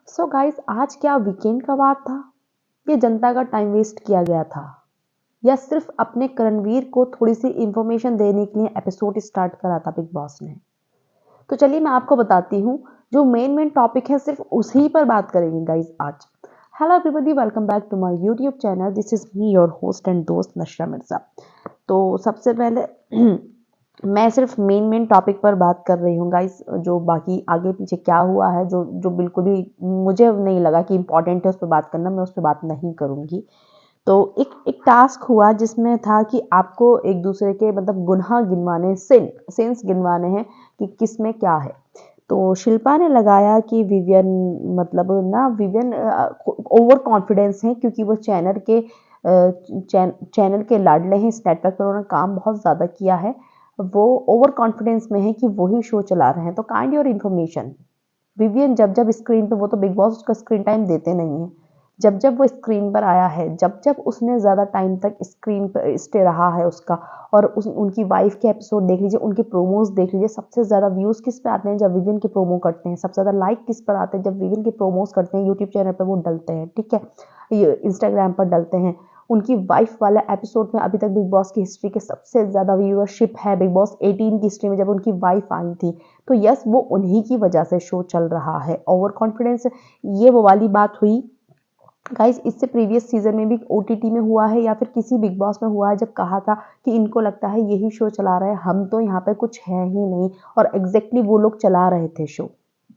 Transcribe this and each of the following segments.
So guys, आज क्या weekend का वार था? ये जनता का टाइम वेस्ट किया गया था, या सिर्फ अपने करणवीर को थोड़ी सी इंफॉर्मेशन देने के लिए एपिसोड स्टार्ट करा था बिग बॉस ने? तो चलिए मैं आपको बताती हूँ। जो मेन टॉपिक है सिर्फ उसी पर बात करेंगे गाइस आज। Hello everybody, welcome back to my YouTube channel. This is me your host and दोस्त नशरा मिर्जा। तो सबसे पहले मैं सिर्फ मेन टॉपिक पर बात कर रही हूँ गाइस। जो बाकी आगे पीछे क्या हुआ है, जो जो बिल्कुल भी मुझे नहीं लगा कि इम्पोर्टेंट है उस पर बात करना, मैं उस पर बात नहीं करूँगी। तो एक एक टास्क हुआ जिसमें था कि आपको एक दूसरे के मतलब गुनाह गिनवाने, सेंस गिनवाने हैं कि किस में क्या है। तो शिल्पा ने लगाया कि विवियन, मतलब ना विवियन ओवर कॉन्फिडेंस है क्योंकि वो चैनल के लाडले हैं। इस नेटवर्क पर उन्होंने काम बहुत ज़्यादा किया है। वो ओवर कॉन्फिडेंस में है कि वही शो चला रहे हैं। तो काइंड योर इन्फॉर्मेशन, विवियन जब जब स्क्रीन पे, वो तो बिग बॉस उसका स्क्रीन टाइम देते नहीं है, जब जब वो स्क्रीन पर आया है, जब जब उसने ज़्यादा टाइम तक स्क्रीन पर स्टे रहा है उसका, और उनकी वाइफ के एपिसोड देख लीजिए, उनके प्रोमोज देख लीजिए, सबसे ज़्यादा व्यूज़ किस पे आते हैं? जब विवियन के प्रोमो करते हैं। सबसे ज़्यादा लाइक किस पर आते हैं? जब विवियन के प्रोमोज करते हैं, यूट्यूब चैनल पर वो डलते हैं, ठीक है, ये इंस्टाग्राम पर डलते हैं। उनकी वाइफ वाला एपिसोड में अभी तक बिग बॉस की हिस्ट्री के सबसे ज़्यादा व्यूअरशिप है, बिग बॉस 18 की हिस्ट्री में, जब उनकी वाइफ आई थी। तो यस, वो उन्हीं की वजह से शो चल रहा है। ओवर कॉन्फिडेंस, ये वो वाली बात हुई गाइस। इससे प्रीवियस सीजन में भी ओटीटी में हुआ है या फिर किसी बिग बॉस में हुआ है, जब कहा था कि इनको लगता है यही शो चला रहे हैं, हम तो यहाँ पे कुछ है ही नहीं, और एग्जैक्टली वो लोग चला रहे थे शो,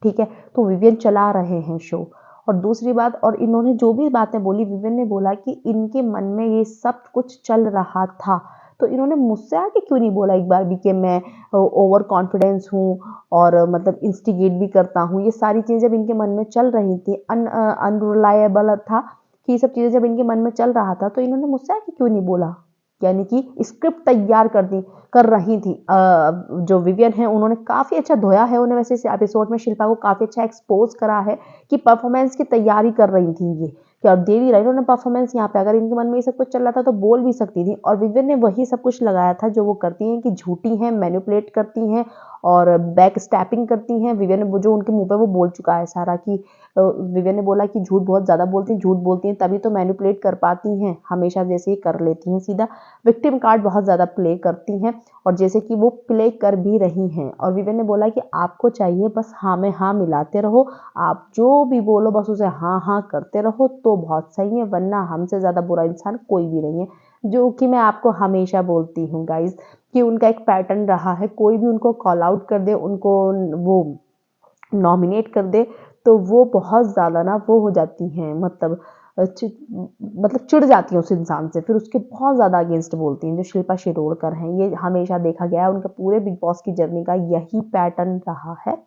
ठीक है। तो विवियन चला रहे हैं शो। और दूसरी बात, और इन्होंने जो भी बातें बोली, विवियन ने बोला कि इनके मन में ये सब कुछ चल रहा था। तो इन्होंने मुझसे आके क्यों नहीं बोला एक बार भी कि मैं ओवर कॉन्फिडेंस हूँ और मतलब इंस्टिगेट भी करता हूँ? ये सारी चीज़ें जब इनके मन में चल रही थी, अनरिलायबल था कि ये सब चीज़ें जब इनके मन में चल रहा था, तो इन्होंने मुझसे आके क्यों नहीं बोला? यानी कि स्क्रिप्ट तैयार कर रही थी। जो विवियन है उन्होंने काफ़ी अच्छा धोया है उन्हें, वैसे इस एपिसोड में शिल्पा को काफ़ी अच्छा एक्सपोज करा है कि परफॉर्मेंस की तैयारी कर रही थी ये, क्या दे भी रही उन्होंने परफॉर्मेंस यहाँ पे। अगर इनके मन में ये सब कुछ चल रहा था तो बोल भी सकती थी, और विवियन ने वही सब कुछ लगाया था जो वो करती हैं, कि झूठी हैं, मैनिपुलेट करती हैं और बैक स्टैपिंग करती हैं। विवियन ने जो उनके मुंह पे वो बोल चुका है सारा, कि विवियन ने बोला कि झूठ बहुत ज़्यादा बोलती हैं, झूठ बोलती हैं तभी तो मैनिपुलेट कर पाती हैं, हमेशा जैसे ही कर लेती हैं, सीधा विक्टिम कार्ड बहुत ज़्यादा प्ले करती हैं, और जैसे कि वो प्ले कर भी रही हैं। और विवियन ने बोला कि आपको चाहिए बस हाँ में हाँ मिलाते रहो, आप जो भी बोलो बस उसे हाँ हाँ करते रहो तो बहुत सही है, वरना हमसे ज़्यादा बुरा इंसान कोई भी नहीं है। जो कि मैं आपको हमेशा बोलती हूँ गाइज, कि उनका एक पैटर्न रहा है, कोई भी उनको कॉल आउट कर दे, उनको वो नॉमिनेट कर दे, तो वो बहुत ज़्यादा ना वो हो जाती हैं, मतलब चिढ़ जाती हैं उस इंसान से, फिर उसके बहुत ज़्यादा अगेंस्ट बोलती हैं। जो शिल्पा शिरोडकर हैं, ये हमेशा देखा गया है, उनका पूरे बिग बॉस की जर्नी का यही पैटर्न रहा है।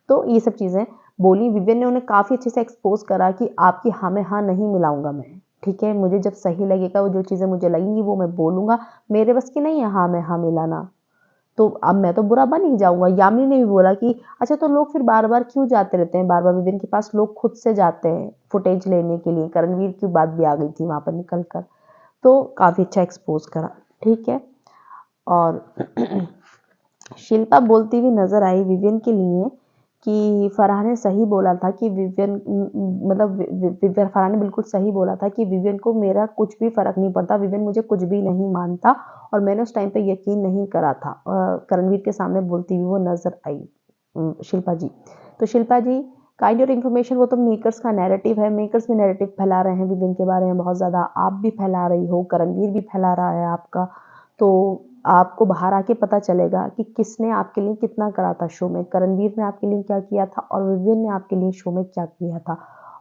तो ये सब चीज़ें बोली, विवियन ने उन्हें काफ़ी अच्छे से एक्सपोज करा कि आपकी हाँ में हाँ नहीं मिलाऊंगा मैं, ठीक है, मुझे जब सही लगेगा, वो जो चीज़ें मुझे लगेंगी वो मैं बोलूँगा, मेरे बस की नहीं है हाँ में हाँ मिलाना। तो अब मैं तो बुरा बन ही जाऊंगा। यामिनी ने भी बोला कि अच्छा, तो लोग फिर बार बार क्यों जाते रहते हैं, बार बार विवियन के पास लोग खुद से जाते हैं फुटेज लेने के लिए? करणवीर की बात भी आ गई थी वहां पर निकल कर। तो काफ़ी अच्छा एक्सपोज करा, ठीक है। और शिल्पा बोलती हुई नजर आई विवियन के लिए कि फरहान ने सही बोला था कि विवियन, मतलब फरहान ने बिल्कुल सही बोला था कि विवियन को मेरा कुछ भी फर्क नहीं पड़ता, विवियन मुझे कुछ भी नहीं मानता, और मैंने उस टाइम पे यकीन नहीं करा था। करणवीर के सामने बोलती हुई वो नजर आई शिल्पा जी। तो शिल्पा जी, काइंड ऑफ इन्फॉर्मेशन, वो तो मेकर्स का नैरेटिव है, मेकर्स भी नैरेटिव फैला रहे हैं विवियन के बारे में बहुत ज़्यादा, आप भी फैला रही हो, करणवीर भी फैला रहा है आपका। तो आपको बाहर आके पता चलेगा कि किसने आपके लिए कितना करा था शो में, करणवीर ने आपके लिए क्या किया था और विवियन ने आपके लिए शो में क्या किया था।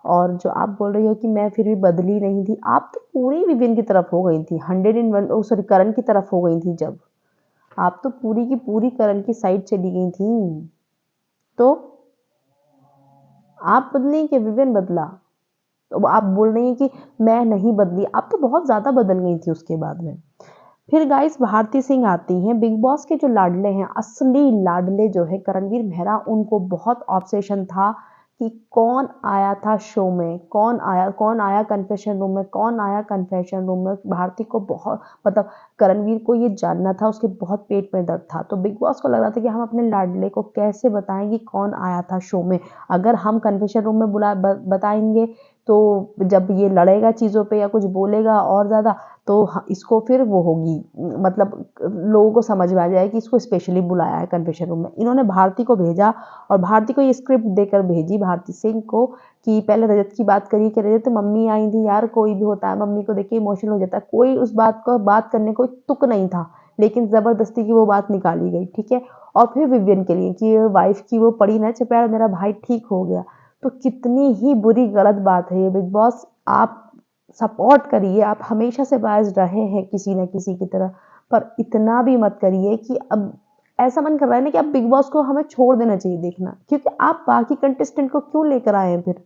और जो आप बोल रही हो कि मैं फिर भी बदली नहीं थी, आप तो पूरी विवियन की तरफ हो गई थी, 101, सॉरी, करण की तरफ हो गई थी, जब आप तो पूरी की पूरी करण की साइड चली गई थी। तो आप बदली कि विवियन बदला? तो आप बोल रही हैं कि मैं नहीं बदली, आप तो बहुत ज़्यादा बदल गई थी उसके बाद में। फिर गाइस भारती सिंह आती हैं। बिग बॉस के जो लाडले हैं, असली लाडले जो है करणवीर मेहरा, उनको बहुत ऑब्सेशन था कि कौन आया था शो में, कौन आया कन्फेशन रूम में, कौन आया कन्फेशन रूम में। भारती को बहुत मतलब करणवीर को ये जानना था, उसके बहुत पेट में दर्द था। तो बिग बॉस को लग रहा था कि हम अपने लाडले को कैसे बताएं कि कौन आया था शो में। अगर हम कन्फेशन रूम में बताएंगे तो जब ये लड़ेगा चीज़ों पे या कुछ बोलेगा और ज़्यादा, तो इसको फिर वो होगी, मतलब लोगों को समझ में आ जाए कि इसको स्पेशली बुलाया है कन्फेशन रूम में। इन्होंने भारती को भेजा और भारती को ये स्क्रिप्ट देकर भेजी भारती सिंह को कि पहले रजत की बात करी कि रजत मम्मी आई थी यार, कोई भी होता है मम्मी को देख के इमोशनल हो जाता है, कोई उस बात को बात करने को तुक नहीं था, लेकिन जबरदस्ती की वो बात निकाली गई, ठीक है। और फिर विवियन के लिए कि वाइफ की वो पड़ी ना चपेट, मेरा भाई ठीक हो गया। तो कितनी ही बुरी गलत बात है ये। बिग बॉस आप सपोर्ट करिए, आप हमेशा से बायस्ड रहे हैं किसी न किसी की तरह, पर इतना भी मत करिए कि अब ऐसा मन कर रहा है ना कि अब बिग बॉस को हमें छोड़ देना चाहिए देखना, क्योंकि आप बाकी कंटेस्टेंट को क्यों लेकर आए हैं फिर।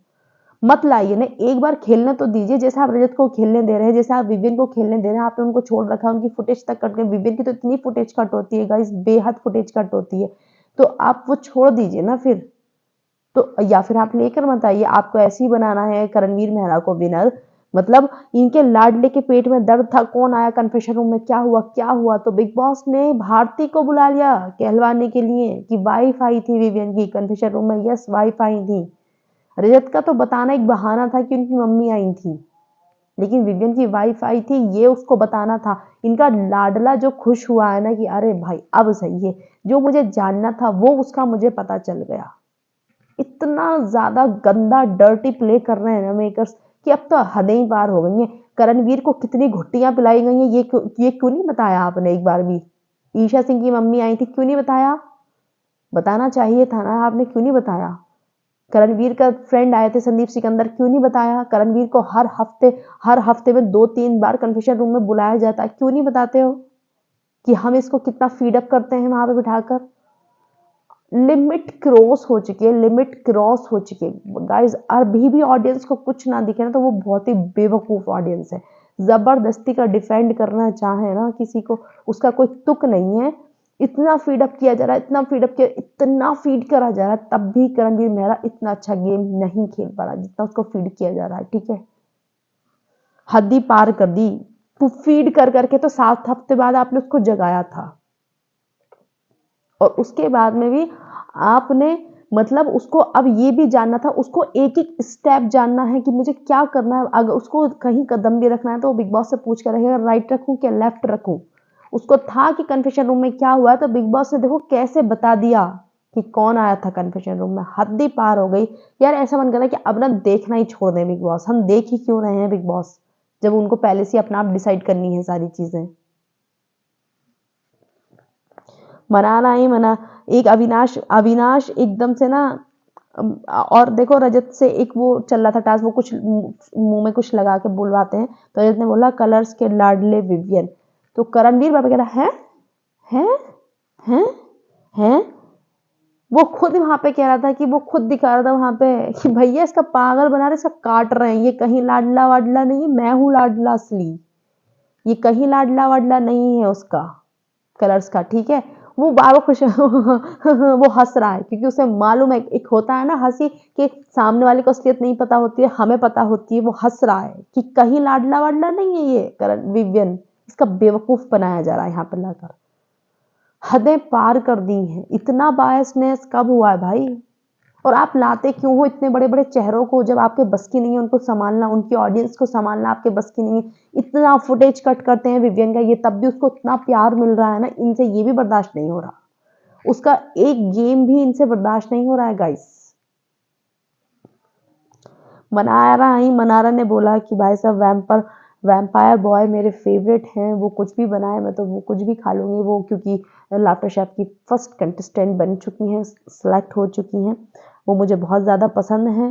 मत लाइए ना, एक बार खेलने तो दीजिए, जैसे आप रजत को खेलने दे रहे हैं, जैसे आप विवियन को खेलने दे रहे हैं, आपने उनको छोड़ रखा, उनकी फुटेज तक कट गई। विवियन की तो इतनी फुटेज कट होती है गाइस, बेहद फुटेज कट होती है, तो आप वो छोड़ दीजिए ना फिर। तो या फिर आप लेकर मत आइए, आपको ऐसे ही बनाना है करणवीर मेहरा को विनर। मतलब इनके लाडले के पेट में दर्द था, कौन आया कन्फेशन रूम में, क्या हुआ क्या हुआ, तो बिग बॉस ने भारती को बुला लिया कहलवाने के लिए कि वाइफ आई थी विवियन की कन्फेशन रूम में। यस, वाइफ आई थी। रजत का तो बताना एक बहाना था कि उनकी मम्मी आई थी, लेकिन विवियन की वाइफ आई थी ये उसको बताना था। इनका लाडला जो खुश हुआ है ना कि अरे भाई अब सही है, जो मुझे जानना था वो उसका मुझे पता चल गया। इतना ज्यादा गंदा डर्टी प्ले कर रहे हैं ना मेकर्स कि अब तो हदें ही पार हो गई हैं। करणवीर को कितनी घुट्टियां पिलाई गई हैं, ये क्यों नहीं बताया आपने एक बार भी। ईशा सिंह की मम्मी आई थी, क्यों नहीं बताया, बताना चाहिए था ना, आपने क्यों नहीं बताया। करणवीर का फ्रेंड आए थे संदीप सिकंदर, क्यों नहीं बताया। करणवीर को हर हफ्ते में 2-3 बार कन्फेशन रूम में बुलाया जाता है, क्यों नहीं बताते हो कि हम इसको कितना फीडअप करते हैं वहां पे बिठाकर। लिमिट क्रॉस हो चुकी है, लिमिट क्रॉस हो चुकी है गाइस। अभी भी ऑडियंस को कुछ ना दिखे ना तो वो बहुत ही बेवकूफ ऑडियंस है। जबरदस्ती का डिफेंड करना चाहे ना किसी को, उसका कोई तुक नहीं है। इतना फीडअप किया जा रहा है, इतना फीडअप किया, इतना फीड करा जा रहा है, तब भी करणवीर मेहरा इतना अच्छा गेम नहीं खेल पा रहा जितना उसको फीड किया जा रहा है, ठीक है। हद ही पार कर दी। तो फीड कर करके तो 7 हफ्ते बाद आपने उसको जगाया था, और उसके बाद में भी आपने मतलब उसको अब ये भी जानना था, उसको एक एक स्टेप जानना है कि मुझे क्या करना है। अगर उसको कहीं कदम भी रखना है तो वो बिग बॉस से पूछ कर रखेगा, राइट रखूं क्या लेफ्ट रखूं। उसको था कि कन्फेशन रूम में क्या हुआ, तो बिग बॉस ने देखो कैसे बता दिया कि कौन आया था कन्फेशन रूम में। हद ही पार हो गई यार। ऐसा मन कर रहा है कि अब ना देखना ही छोड़ दें बिग बॉस। हम देख ही क्यों रहे हैं बिग बॉस, जब उनको पहले से अपना आप डिसाइड करनी है सारी चीजें। मनाना ही मना। एक अविनाश अविनाश एकदम से ना और देखो रजत से एक वो चल रहा था टास्क, वो कुछ मुंह में कुछ लगा के बुलवाते हैं, तो रजत ने बोला कलर्स के लाडले विवियन, तो करणवीर बाबा कह रहा है हैं हैं हैं। वो खुद वहां पे कह रहा था कि वो खुद दिखा रहा था वहां पे कि भैया इसका पागल बना रहे, इसका काट रहे हैं, ये कहीं लाडला वाडला नहीं है, मैं हूं लाडला असली, ये कहीं लाडला वाडला नहीं है उसका, कलर्स का, ठीक है। वो बार बार खुश वो हंस रहा है क्योंकि उसे मालूम है, एक होता है ना हंसी कि सामने वाले को असलियत नहीं पता होती है, हमें पता होती है। वो हंस रहा है कि कहीं लाडला वाडला नहीं है ये करण विवियन, इसका बेवकूफ बनाया जा रहा है यहाँ पर लाकर। हदें पार कर दी हैं। इतना बायसनेस कब हुआ है भाई। और आप लाते क्यों हो इतने बड़े बड़े चेहरों को जब आपके बस की नहीं है उनको संभालना, उनकी ऑडियंस को संभालना आपके बस की नहीं है। इतना फुटेज कट करते हैं विवियन का, ये तब भी उसको इतना प्यार मिल रहा है ना, इनसे ये भी बर्दाश्त नहीं हो रहा, उसका एक गेम भी इनसे बर्दाश्त नहीं हो रहा है गाइस। मनारा ने बोला कि भाई साहब वैम्पायर बॉय मेरे फेवरेट हैं, वो कुछ भी बनाए मैं तो वो कुछ भी खा लूंगी, वो क्योंकि लाफ्टर शेफ की फर्स्ट कंटेस्टेंट बन चुकी हैं, सेलेक्ट हो चुकी हैं, वो मुझे बहुत ज़्यादा पसंद है।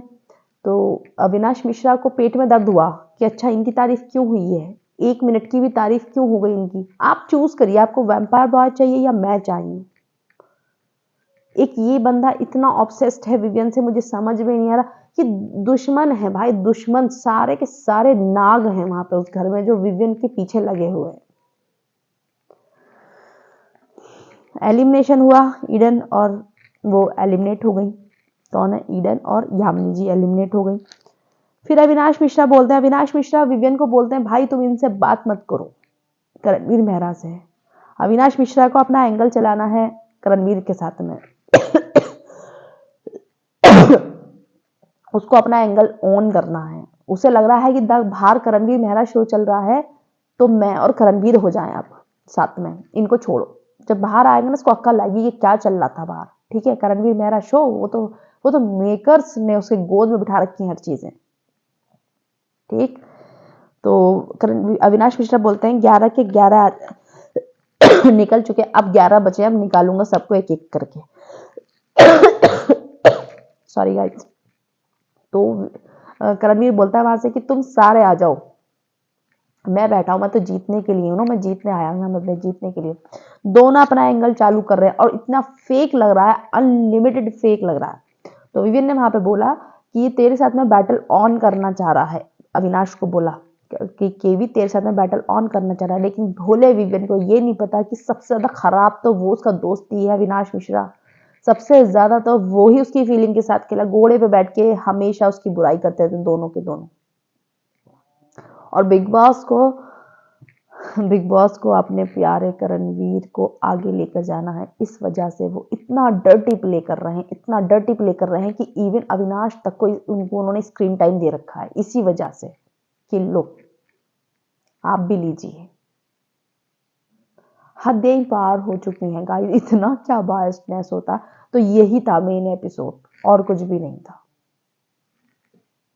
तो अविनाश मिश्रा को पेट में दर्द हुआ कि अच्छा इनकी तारीफ क्यों हुई है, 1 मिनट की भी तारीफ क्यों हो गई इनकी। आप चूज करिए, आपको वैम्पायर बॉय चाहिए या मैं चाहिए। एक ये बंदा इतना ऑब्सेस्ड है विवियन से, मुझे समझ में नहीं आ रहा कि दुश्मन है भाई, दुश्मन सारे के सारे नाग हैं वहां पे उस घर में जो विवियन के पीछे लगे हुए हैं। एलिमिनेशन हुआ ईडन और वो एलिमिनेट हो गई। कौन है, ईडन और यामिनी जी एलिमिनेट हो गई। फिर अविनाश मिश्रा बोलते हैं, अविनाश मिश्रा विवियन को बोलते हैं भाई तुम इनसे बात मत करो करणवीर मेहरा से। अविनाश मिश्रा को अपना एंगल चलाना है करणवीर के साथ में उसको अपना एंगल ऑन करना है। उसे लग रहा है कि बाहर करणवीर मेहरा शो चल रहा है तो मैं और करणवीर हो जाएं अब साथ में, इनको छोड़ो। जब बाहर आएगा ना उसको अक्ल आएगी कि क्या चल रहा था बाहर। ठीक है, करणवीर मेहरा शो वो तो मेकर्स ने उसके गोद में बिठा रखी हैं हर चीजें। ठीक, तो अविनाश मिश्रा बोलते हैं 11 के 11 निकल चुके, अब 11 बचे, अब निकालूंगा सबको एक एक करके सॉरी गाइस। तो करणवीर बोलता है वहां से कि तुम सारे आ जाओ, मैं बैठा हूं, मैं तो जीतने के लिए हूं ना, मैं जीतने आया हूं, मैं जीतने के लिए। दोनों अपना एंगल चालू कर रहे हैं और इतना फेक लग रहा है, अनलिमिटेड फेक लग रहा है। तो विवियन ने वहां पे बोला कि ये तेरे साथ में बैटल ऑन करना चाह रहा है, अविनाश को बोला कि केवी तेरे साथ में बैटल ऑन करना चाह रहा है। लेकिन भोले विवियन को ये नहीं पता कि सबसे ज्यादा खराब तो वो उसका दोस्त ही है अविनाश मिश्रा। सबसे ज्यादा तो वो ही उसकी फीलिंग के साथ खेला, घोड़े पे बैठ के हमेशा उसकी बुराई करते थे दोनों के दोनों। और बिग बॉस को अपने प्यारे करणवीर को आगे लेकर जाना है। इस वजह से वो इतना डर्टी प्ले कर रहे हैं, इतना डर्टी प्ले कर रहे हैं कि इवन अविनाश तक को उनको उन्होंने स्क्रीन टाइम दे रखा है इसी वजह से कि लो आप भी लीजिए। हदें ही पार हो चुकी हैं गाइस, इतना क्या बायसनेस होता। तो यही था मेन एपिसोड और कुछ भी नहीं था।